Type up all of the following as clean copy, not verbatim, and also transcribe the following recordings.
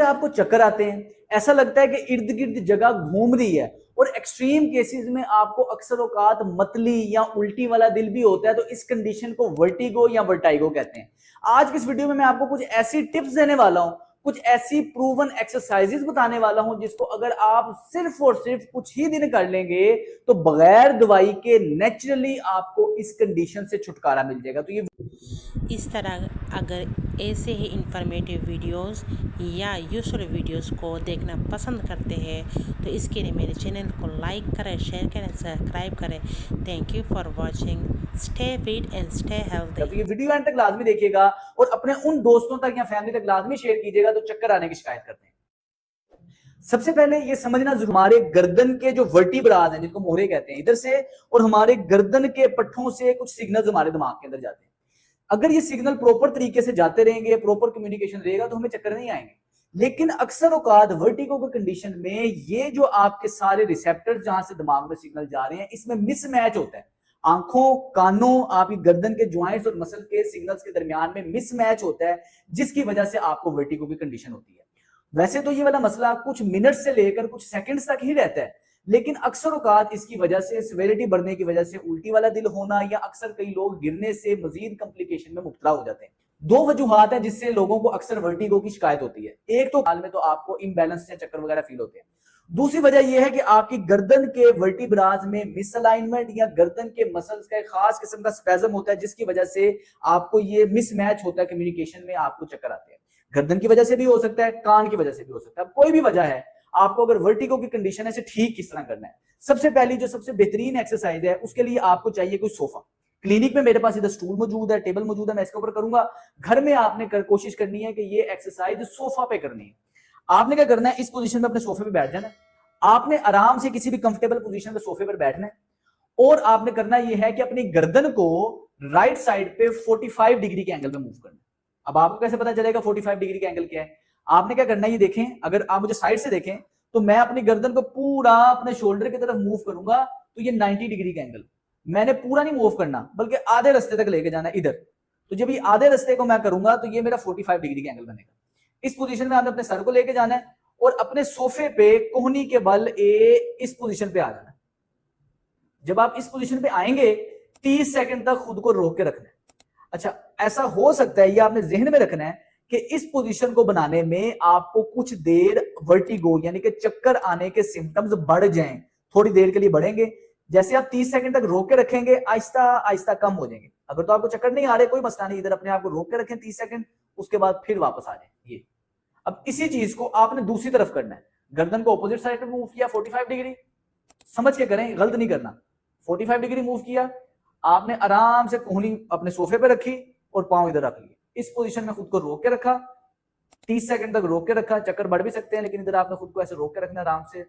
अगर आपको चक्कर आते हैं, ऐसा लगता है कि इर्द गिर्द जगह घूम रही है, और एक्सट्रीम केसेस में आपको अक्सर औकात मतली या उल्टी वाला दिल भी होता है, तो इस कंडीशन को वर्टिगो या वर्टाइगो कहते हैं। आज की इस वीडियो में मैं आपको कुछ ऐसी टिप्स देने वाला हूं, कुछ ऐसी प्रूवन एक्सरसाइजेस बताने वाला हूं जिसको अगर आप सिर्फ और सिर्फ कुछ ही दिन कर लेंगे तो बगैर दवाई के नेचुरली आपको इस कंडीशन से छुटकारा मिल जाएगा। तो ये इस तरह अगर ऐसे ही इंफॉर्मेटिव वीडियोस या यूजफुल वीडियोस को देखना पसंद करते हैं तो इसके लिए मेरे चैनल को लाइक करें, शेयर करें, सब्सक्राइब करें। Thank you for watching. Stay fit and stay healthy. तो ये वीडियो एंड तक लाजमी देखिएगा और अपने उन दोस्तों तक या फैमिली तक लाजमी शेयर कीजिएगा तो चक्कर आने की शिकायत करते हैं। सबसे पहले ये समझना जरूरी, हमारे गर्दन के जो वर्टिब्रास हैं जिनको मोहरे कहते हैं, इधर से और हमारे गर्दन के पट्टों से कुछ सिग्नल्स हमारे दिमाग के अंदर जाते हैं। अगर ये सिग्नल प्रॉपर तरीके से जाते रहेंगे, प्रॉपर कम्युनिकेशन रहेगा तो हमें चक्कर नहीं आएंगे। लेकिन अक्सर औकात वर्टिगो की कंडीशन में ये जो आपके सारे रिसेप्टर्स जहां से दिमाग में सिग्नल जा रहे हैं, इसमें मिसमैच होता है। आंखों, कानों, आपकी गर्दन के ज्वाइंट्स और मसल के सिग्नल्स के दरमियान में मिसमैच होता है, जिसकी वजह से आपको वर्टिगो की कंडीशन होती है। वैसे तो ये वाला मसला कुछ मिनट से लेकर कुछ सेकंड्स तक ही रहता है, लेकिन अक्सर औकात इसकी वजह से, सिवियरिटी बढ़ने की वजह से उल्टी वाला दिल होना या अक्सर कई लोग गिरने से मजीद कॉम्प्लिकेशन में मुब्तला हो जाते हैं। दो वजूहात है जिससे लोगों को अक्सर वर्टिगो की शिकायत होती है। एक तो हाल में तो आपको इम्बैलेंस या चक्कर वगैरह फील होते हैं। दूसरी वजह यह है कि आपकी गर्दन के वर्टिब्रास में मिसअलाइनमेंट या गर्दन के मसल्स का एक खास किस्म का स्पैज्म होता है, जिसकी वजह से आपको ये मिसमैच होता है कम्युनिकेशन में, आपको चक्कर आते हैं। गर्दन की वजह से भी हो सकता है, कान की वजह से भी हो सकता है, कोई भी वजह है। आपको अगर वर्टिगो की कंडीशन है इसे ठीक किस तरह करना है, सबसे पहली जो सबसे बेहतरीन एक्सरसाइज है उसके लिए आपको चाहिए कोई सोफा। क्लिनिक में मेरे पास इधर स्टूल मौजूद है, टेबल मौजूद है, मैं इसके ऊपर करूंगा। घर में आपने कोशिश करनी है कि ये एक्सरसाइज सोफा पे करनी है। आपने क्या करना है, इस पोजीशन में अपने सोफे पे बैठ जाना है। आपने आराम से किसी भी कंफर्टेबल पोजीशन में सोफे पर बैठना है और आपने करना यह है कि अपनी गर्दन को राइट साइड पे 45 डिग्री के एंगल में मूव करना है। अब आपको कैसे पता चलेगा 45 डिग्री का एंगल क्या है? आपने क्या करना है, ये देखें, अगर आप मुझे साइड से देखें तो मैं अपनी गर्दन को पूरा अपने शोल्डर की तरफ मूव करूंगा तो ये 90 डिग्री का एंगल, मैंने पूरा नहीं मूव करना बल्कि आधे रास्ते तक लेके जाना इधर। तो जब ये आधे रास्ते को मैं करूंगा तो ये मेरा 45 डिग्री का एंगल बनेगा। इस पोजीशन में आपने अपने सर को लेके जाना है और अपने सोफे पे कोहनी के बल इस पोजीशन पे आ जाना है। जब आप इस पोजीशन पे आएंगे 30 सेकंड तक खुद को रोक के रखना है। अच्छा, ऐसा हो सकता है, ये आपने जहन में रखना है कि इस पोजीशन को बनाने में आपको कुछ देर वर्टिगो यानी कि चक्कर आने के सिम्टम्स बढ़ जाएं, थोड़ी देर के लिए बढ़ेंगे। जैसे आप 30 सेकंड तक रोक के रखेंगे, आहिस्ता आहिस्ता कम हो जाएंगे। अगर तो आपको चक्कर नहीं आ रहे, कोई मसला नहीं, इधर अपने आप को रोक के रखें 30 सेकंड, उसके बाद फिर वापस आ जाए। ये अब इसी चीज को आपने दूसरी तरफ करना है, गर्दन को ऑपोजिट साइड पे मूव किया 45 डिग्री, समझ के करें, गलत नहीं करना। 45 डिग्री मूव किया, आपने आराम से कोहनी अपने सोफे पे रखी और पांव इधर रख लिए। इस पोजीशन में खुद को रोक के रखा, 30 सेकंड तक रोक के रखा। चक्कर बढ़ भी सकते हैं लेकिन इधर आपने खुद को ऐसे रोक के रखना आराम से।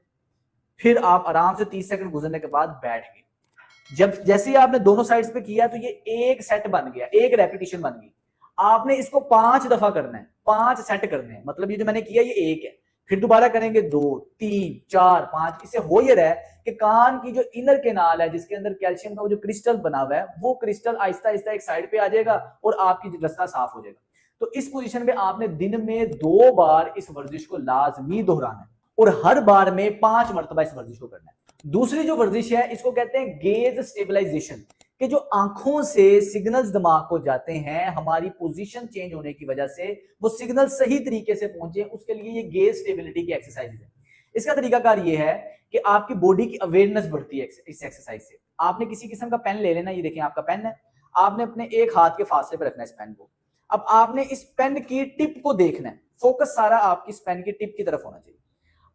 फिर आप आराम से 30 सेकंड गुजरने के बाद बैठ गए। जब जैसे ही आपने दोनों साइड्स पे किया तो ये एक सेट बन गया, एक रेपिटेशन बन गई। आपने इसको 5 दफा करना है, 5 सेट करने हैं। मतलब ये जो मैंने किया ये एक है, फिर दोबारा करेंगे 2, 3, 4, 5। इससे हो ये रहा है कि कान की जो इनर केनाल है जिसके अंदर कैल्शियम का जो क्रिस्टल बना हुआ है, वो क्रिस्टल आहिस्ता आहिस्ता एक साइड पे आ जाएगा और आपकी रास्ता साफ हो जाएगा। तो इस पोजीशन में आपने दिन में 2 बार इस वर्जिश को लाजमी दोहराना है और हर बार में 5 मरतबा इस वर्जिश को करना है। दूसरी जो वर्जिश है इसको कहते हैं गेज स्टेबलाइजेशन, कि जो आंखों से सिग्नल्स दिमाग को जाते हैं, हमारी पोजीशन चेंज होने की वजह से वो सिग्नल सही तरीके से पहुंचे, उसके लिए ये गेज स्टेबिलिटी की एक्सरसाइज है। इसका तरीकाकार ये है कि आपकी बॉडी की अवेयरनेस बढ़ती है इस एक्सरसाइज से। आपने किसी किस्म का पेन ले लेना, ये देखें आपका पेन है, आपने अपने एक हाथ के फासले पर रखना है इस पेन को। अब आपने इस पेन की टिप को देखना है, फोकस सारा आपकी इस पेन की टिप की तरफ होना चाहिए।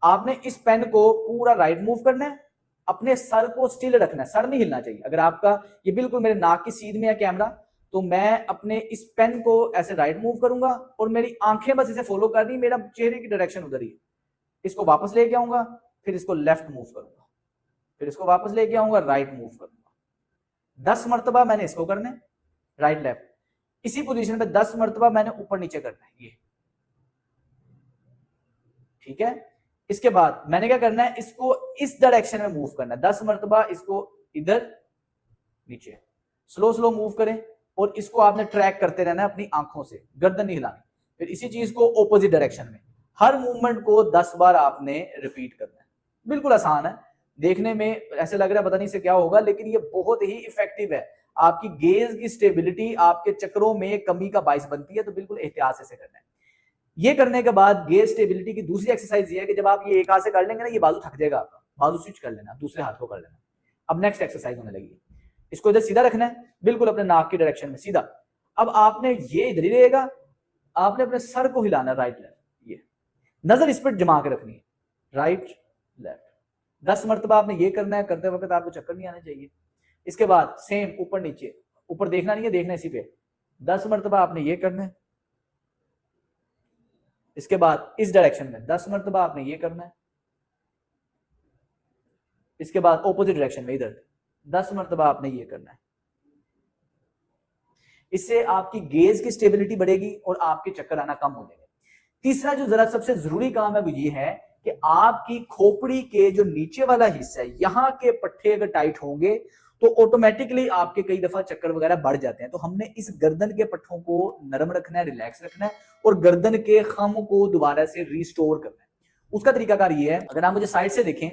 आपने इस पेन को पूरा राइट मूव करना है, अपने सर को स्टिल रखना है, सर नहीं हिलना चाहिए। अगर आपका ये बिल्कुल मेरे नाक की सीध में है कैमरा, तो मैं अपने इस पेन को ऐसे राइट मूव करूंगा और मेरी आंखें बस इसे फॉलो कर रही, मेरा चेहरे की डायरेक्शन उधर ही है। इसको वापस लेके आऊंगा, फिर इसको लेफ्ट मूव करूंगा, फिर इसको वापस लेके आऊंगा, राइट मूव करूंगा। 10 मरतबा मैंने इसको करना है, राइट लेफ्ट। इसी पोजीशन पे 10 मरतबा मैंने ऊपर नीचे करना है, ये ठीक है। इसके बाद मैंने क्या करना है, इसको इस डायरेक्शन में मूव करना है 10 मरतबा, इसको इधर नीचे स्लो स्लो मूव करें और इसको आपने ट्रैक करते रहना है अपनी आंखों से, गर्दन नहीं हिलानी। फिर इसी चीज को ऑपोजिट डायरेक्शन में हर मूवमेंट को 10 बार आपने रिपीट करना है। बिल्कुल आसान है, देखने में ऐसे लग रहा है पता नहीं से क्या होगा, लेकिन ये बहुत ही इफेक्टिव है। आपकी गेज की स्टेबिलिटी आपके चक्रों में कमी का बाइस बनती है, तो बिल्कुल एहतियात से करना है। ये करने के बाद गेज स्टेबिलिटी की दूसरी एक्सरसाइज ये है कि जब आप ये एक हाथ से कर लेंगे ना, ये बाजू थक जाएगा आपका, बाजू स्विच कर लेना, दूसरे हाथ को कर लेना। अब नेक्स्ट एक्सरसाइज होने लगी, इसको इधर सीधा रखना है, बिल्कुल अपने नाक की डायरेक्शन में सीधा। अब आपने ये इधर ही रहेगा, आपने अपने सर को हिलाना राइट लेफ्ट, ये नजर इस पर जमा के रखनी है, राइट लेफ्ट 10 मरतबा आपने ये करना है। करते वक्त आपको चक्कर नहीं आने चाहिए। इसके बाद सेम ऊपर नीचे, ऊपर देखना नहीं है, देखना इसी पे 10 मरतबा आपने ये करना है। इसके बाद इस डायरेक्शन में 10 मरतबा आपने ये करना है। इसके बाद ऑपोजिट डायरेक्शन में इधर 10 मरतबा आपने ये करना है। इससे आपकी गेज की स्टेबिलिटी बढ़ेगी और आपके चक्कर आना कम हो जाएंगे। तीसरा जो जरा सबसे जरूरी काम है वो ये है कि आपकी खोपड़ी के जो नीचे वाला हिस्सा है, यहां के पट्टे अगर टाइट होंगे तो ऑटोमेटिकली आपके कई दफा चक्कर वगैरह बढ़ जाते हैं। तो हमने इस गर्दन के पट्टों को नरम रखना है, रिलैक्स रखना है और गर्दन के खम को दोबारा से रिस्टोर करना है। उसका तरीकाकार ये है, अगर आप मुझे साइड से देखें,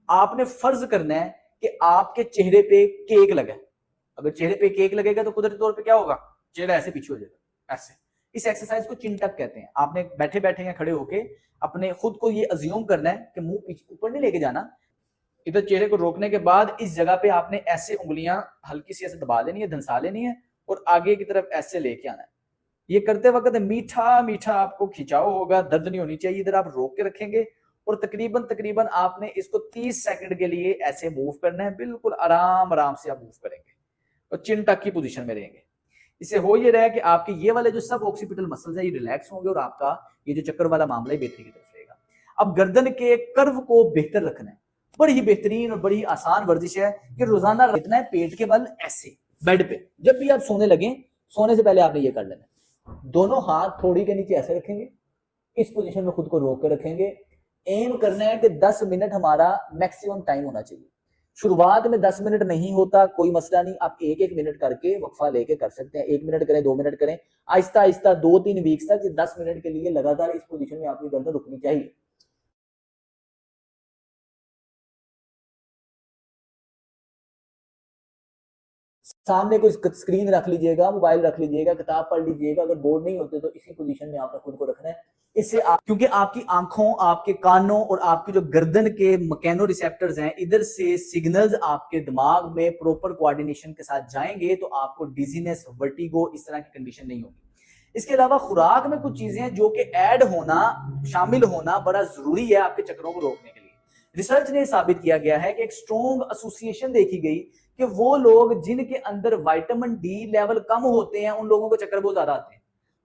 आपने फर्ज करना है कि आपके चेहरे पे केक लगा है। अगर चेहरे पे केक लगेगा तो कुदरती तौर पे क्या होगा, चेहरा ऐसे पीछे हो जाएगा, ऐसे। इस एक्सरसाइज को चिन टक कहते हैं। आपने बैठे बैठे या खड़े होके अपने खुद को ये अज्यूम करना है कि मुंह पीछे ऊपर नहीं लेके जाना, इधर चेहरे को रोकने के बाद इस जगह पे आपने ऐसे उंगलियां हल्की सी ऐसे दबा लेनी है, धंसा लेनी है और आगे की तरफ ऐसे लेके आना है। ये करते वक्त मीठा मीठा आपको खिंचाव होगा, दर्द नहीं होनी चाहिए। इधर आप रोक के रखेंगे और तकरीबन तकरीबन आपने इसको 30 सेकंड के लिए ऐसे मूव करना है। बिल्कुल आराम आराम से आप मूव करेंगे और चिन टक की पोजीशन में रहेंगे। इससे हो ये रहा है कि आपके ये वाले जो सब ऑक्सीपिटल मसल्स है ये रिलैक्स होंगे और आपका ये जो चक्कर वाला मामला है बेहतरी की तरफ रहेगा। अब गर्दन के कर्व को बेहतर रखना है, बड़ी ही बेहतरीन और बड़ी आसान वर्जिश है कि रोजाना रखना है पेट के बल ऐसे बेड पे। जब भी आप सोने लगे, सोने से पहले आपने ये कर लेना है, दोनों हाथ थोड़ी के नीचे ऐसे रखेंगे, इस पोजीशन में खुद को रोक कर रखेंगे। एम करना है कि 10 मिनट हमारा मैक्सिमम टाइम होना चाहिए। शुरुआत में 10 मिनट नहीं होता, कोई मसला नहीं, आप एक एक मिनट करके वक्फा लेके कर सकते हैं। 1 मिनट करें, 2 मिनट करें, आहिस्ता आहिस्ता 2-3 वीक्स तक 10 मिनट के लिए लगातार इस पोजीशन में आपकी गर्दन रुकनी चाहिए। सामने कोई स्क्रीन रख लीजिएगा, मोबाइल रख लीजिएगा, किताब पढ़ लीजिएगा। अगर बोर्ड नहीं होते तो इसी पोजीशन में आपने खुद को रखना है। इससे क्योंकि आपकी आंखों, आपके कानों और आपकी जो गर्दन के मैकेनो रिसेप्टर्स हैं, इधर से सिग्नल्स आपके दिमाग में प्रॉपर कोऑर्डिनेशन के साथ जाएंगे तो आपको डिजीनेस, वर्टिगो इस तरह की कंडीशन नहीं होगी। इसके अलावा खुराक में कुछ चीजें हैं जो कि ऐड होना, शामिल होना बड़ा जरूरी है आपके चक्करों को रोकने के लिए। रिसर्च ने साबित किया गया है कि एक स्ट्रॉन्ग एसोसिएशन देखी गई कि वो लोग जिनके अंदर विटामिन डी लेवल कम होते हैं उन लोगों को चक्कर बहुत ज्यादा आते हैं।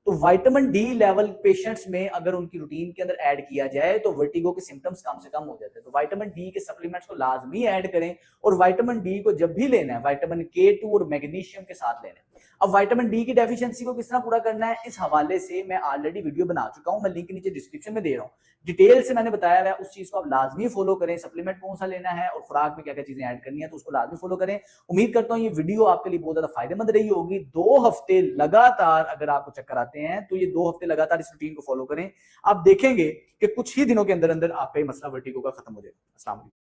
तो विटामिन डी लेवल पेशेंट्स में अगर उनकी रूटीन के अंदर ऐड किया जाए तो वर्टिगो के सिम्टम्स कम से कम हो जाते हैं। तो विटामिन डी के सप्लीमेंट्स को लाजमी ऐड करें और विटामिन डी को जब भी लेना है विटामिन K2 और मैग्नीशियम के साथ लेना है। अब विटामिन डी की डेफिशिएंसी को किस तरह पूरा करना है, इस हवाले से मैं ऑलरेडी वीडियो बना चुका हूं, मैं लिंक नीचे डिस्क्रिप्शन में दे रहा हूं। डिटेल से मैंने बताया है, उस चीज को आप लाजमी फॉलो करें। सप्लीमेंट कौन सा लेना है और खुराक में क्या क्या चीजें ऐड करनी है तो उसको लाजमी फॉलो करें। उम्मीद करता हूं ये वीडियो आपके लिए बहुत ज्यादा फायदेमंद रही होगी। 2 हफ्ते लगातार अगर आपको चक्कर आते हैं तो ये 2 हफ्ते लगातार इस रूटीन को फॉलो करें। आप देखेंगे कि कुछ ही दिनों के अंदर अंदर आपका ये मसला वर्टिगो का खत्म हो जाएगा। अस्सलाम वालेकुम।